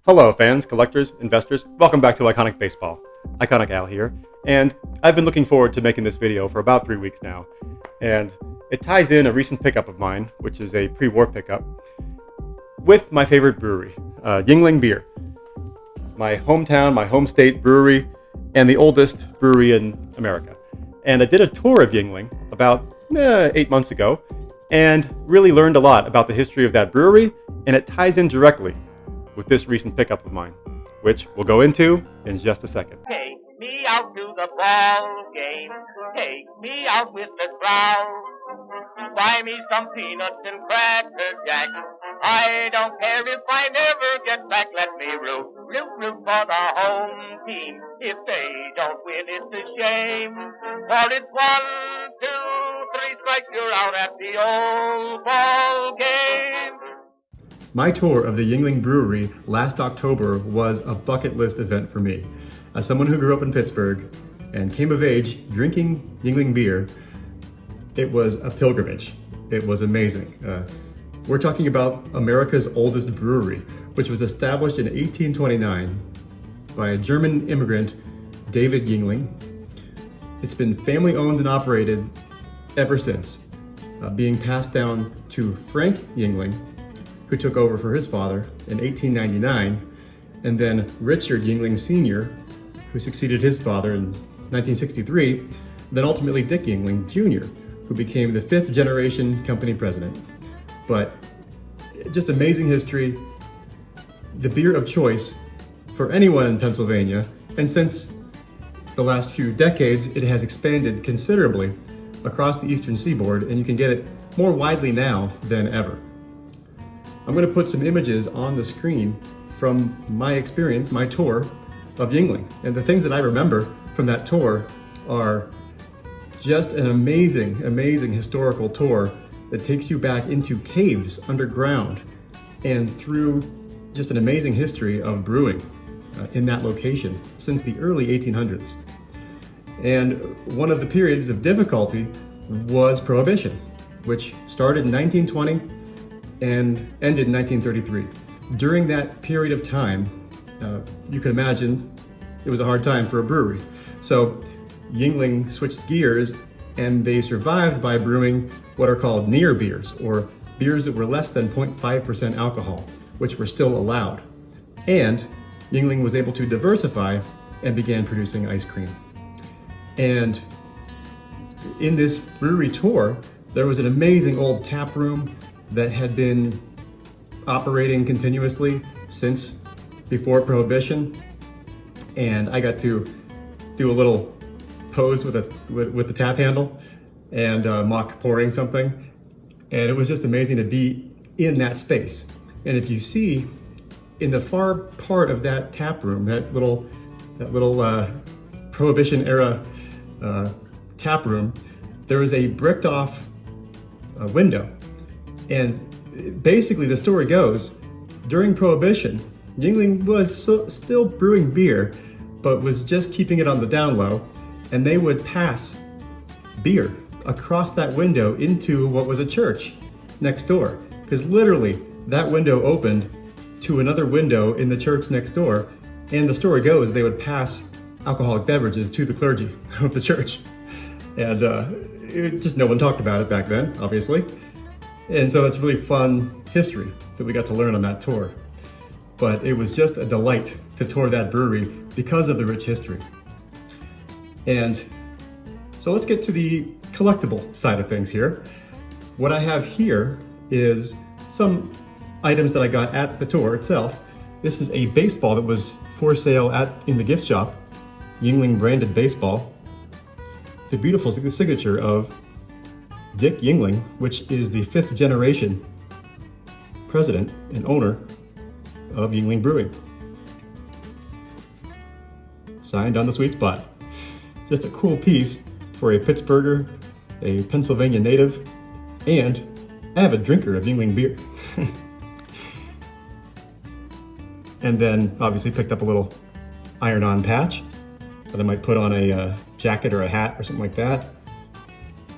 Hello fans, collectors, investors, welcome back to Iconic Baseball. Iconic Al here, and I've been looking forward to making this video for about 3 weeks now. And it ties in a recent pickup of mine, which is a pre-war pickup, with my favorite brewery, Yuengling beer. My hometown, my home state brewery, and the oldest brewery in America. And I did a tour of Yuengling about 8 months ago, and really learned a lot about the history of that brewery, and it ties in directly with this recent pickup of mine, which we'll go into in just a second. Take me out to the ball game. Take me out with the crowd. Buy me some peanuts and cracker jack. I don't care if I never get back. Let me root for the home team. If they don't win, it's a shame. For it's 1, 2, 3 strikes, you're out at the old ball game. My tour of the Yuengling Brewery last October was a bucket list event for me. As someone who grew up in Pittsburgh and came of age drinking Yuengling beer, it was a pilgrimage. It was amazing. We're talking about America's oldest brewery, which was established in 1829 by a German immigrant, David Yuengling. It's been family owned and operated ever since, being passed down to Frank Yuengling, who took over for his father in 1899, and then Richard Yuengling Sr., who succeeded his father in 1963, then ultimately Dick Yuengling Jr., who became the 5th generation company president. But just amazing history, the beer of choice for anyone in Pennsylvania, and since the last few decades, it has expanded considerably across the eastern seaboard, and you can get it more widely now than ever. I'm going to put some images on the screen from my experience, my tour of Yuengling. And the things that I remember from that tour are just an amazing, amazing historical tour that takes you back into caves underground and through just an amazing history of brewing in that location since the early 1800s. And one of the periods of difficulty was Prohibition, which started in 1920 and ended in 1933. During that period of time, you can imagine it was a hard time for a brewery. So Yuengling switched gears and they survived by brewing what are called near beers, or beers that were less than 0.5% alcohol, which were still allowed. And Yuengling was able to diversify and began producing ice cream. And in this brewery tour, there was an amazing old tap room that had been operating continuously since before Prohibition, and I got to do a little pose with the tap handle and mock pouring something, and it was just amazing to be in that space. And if you see in the far part of that tap room, that little Prohibition era tap room, there was a bricked off window. And basically the story goes, during Prohibition, Yuengling was still brewing beer, but was just keeping it on the down low, and they would pass beer across that window into what was a church next door, because literally that window opened to another window in the church next door, and the story goes they would pass alcoholic beverages to the clergy of the church. And just no one talked about it back then, obviously. And so it's really fun history that we got to learn on that tour. But it was just a delight to tour that brewery because of the rich history. And so let's get to the collectible side of things here. What I have here is some items that I got at the tour itself. This is a baseball that was for sale in the gift shop, Yuengling branded baseball. The beautiful signature of Dick Yuengling, which is the 5th generation president and owner of Yuengling Brewing. Signed on the sweet spot. Just a cool piece for a Pittsburgher, a Pennsylvania native, and avid drinker of Yuengling beer. And then obviously picked up a little iron-on patch that I might put on a jacket or a hat or something like that.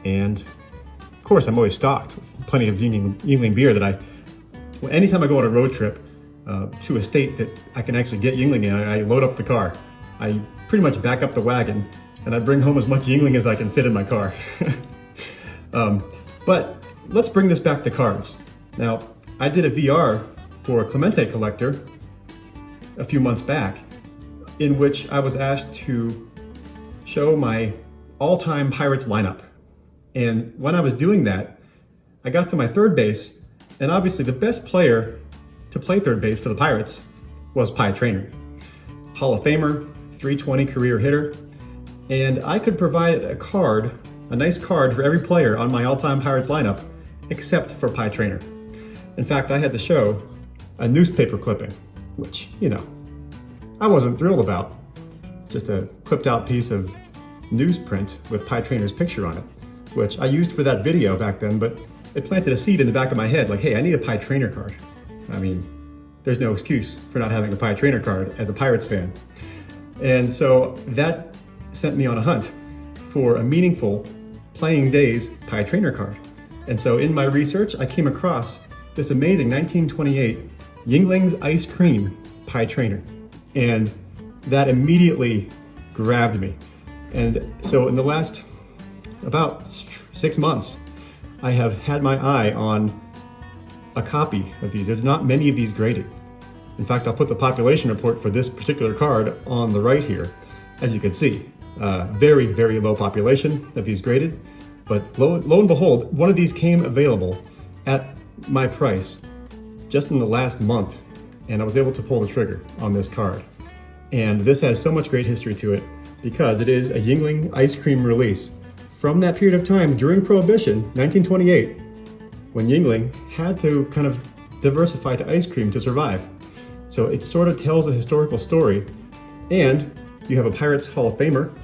And of course, I'm always stocked with plenty of Yuengling beer that anytime I go on a road trip, to a state that I can actually get Yuengling in. I load up the car. I pretty much back up the wagon, and I bring home as much Yuengling as I can fit in my car. But let's bring this back to cards. Now, I did a VR for a Clemente collector a few months back, in which I was asked to show my all-time Pirates lineup. And when I was doing that, I got to my third base, and obviously the best player to play third base for the Pirates was Pie Traynor. Hall of Famer, 320 career hitter, and I could provide a nice card for every player on my all-time Pirates lineup, except for Pie Traynor. In fact, I had to show a newspaper clipping, which, I wasn't thrilled about. Just a clipped out piece of newsprint with Pie Traynor's picture on it, which I used for that video back then, but it planted a seed in the back of my head, like, hey, I need a Pie Traynor card. I mean, there's no excuse for not having a Pie Traynor card as a Pirates fan. And so that sent me on a hunt for a meaningful playing days Pie Traynor card. And so in my research, I came across this amazing 1928 Yuengling's Ice Cream Pie Traynor. And that immediately grabbed me. And so in the last about 6 months, I have had my eye on a copy of these. There's not many of these graded. In fact, I'll put the population report for this particular card on the right here. As you can see, very, very low population of these graded. But lo and behold, one of these came available at my price just in the last month, and I was able to pull the trigger on this card. And this has so much great history to it because it is a Yuengling ice cream release from that period of time during Prohibition, 1928, when Yuengling had to kind of diversify to ice cream to survive. So it sort of tells a historical story, and you have a Pirates Hall of Famer,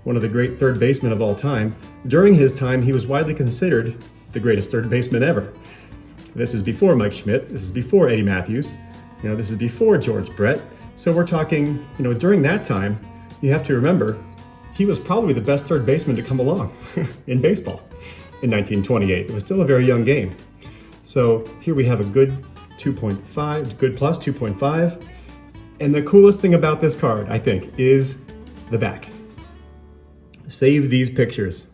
one of the great third basemen of all time. During his time, he was widely considered the greatest third baseman ever. This is before Mike Schmidt, this is before Eddie Matthews, this is before George Brett. So we're talking, during that time, you have to remember, he was probably the best third baseman to come along in baseball in 1928. It was still a very young game. So here we have a good 2.5, good plus 2.5. And the coolest thing about this card, I think, is the back. Save these pictures.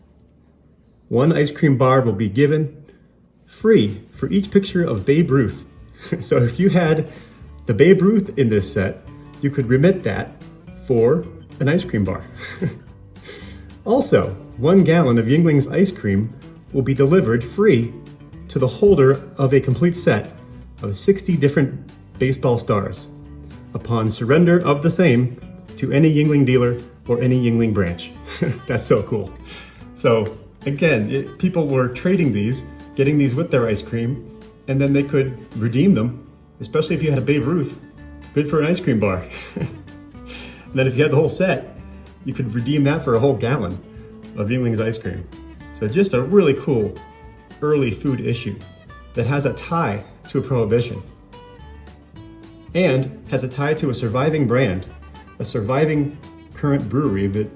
One ice cream bar will be given free for each picture of Babe Ruth. So if you had the Babe Ruth in this set, you could remit that for an ice cream bar. Also, 1 gallon of Yuengling's ice cream will be delivered free to the holder of a complete set of 60 different baseball stars upon surrender of the same to any Yuengling dealer or any Yuengling branch. That's so cool. So again, people were trading these, getting these with their ice cream, and then they could redeem them, especially if you had a Babe Ruth, good for an ice cream bar. And then if you had the whole set, you could redeem that for a whole gallon of Yuengling's ice cream. So just a really cool early food issue that has a tie to a Prohibition and has a tie to a surviving brand, a surviving current brewery that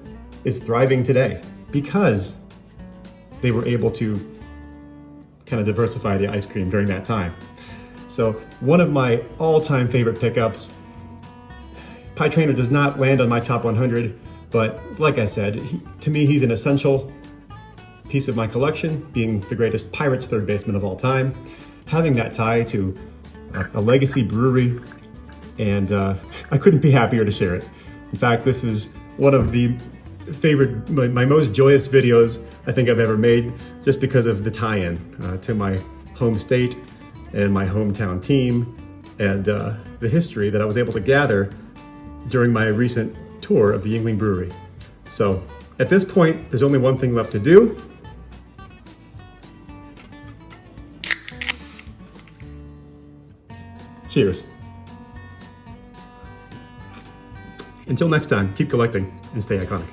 is thriving today because they were able to kind of diversify the ice cream during that time. So one of my all-time favorite pickups. Pie Traynor does not land on my top 100, but like I said, to me, he's an essential piece of my collection, being the greatest Pirates third baseman of all time, having that tie to a legacy brewery, and I couldn't be happier to share it. In fact, this is one of the my most joyous videos I think I've ever made, just because of the tie-in to my home state and my hometown team, and the history that I was able to gather during my recent tour of the Yuengling Brewery. So at this point, there's only one thing left to do. Cheers. Until next time, keep collecting and stay iconic.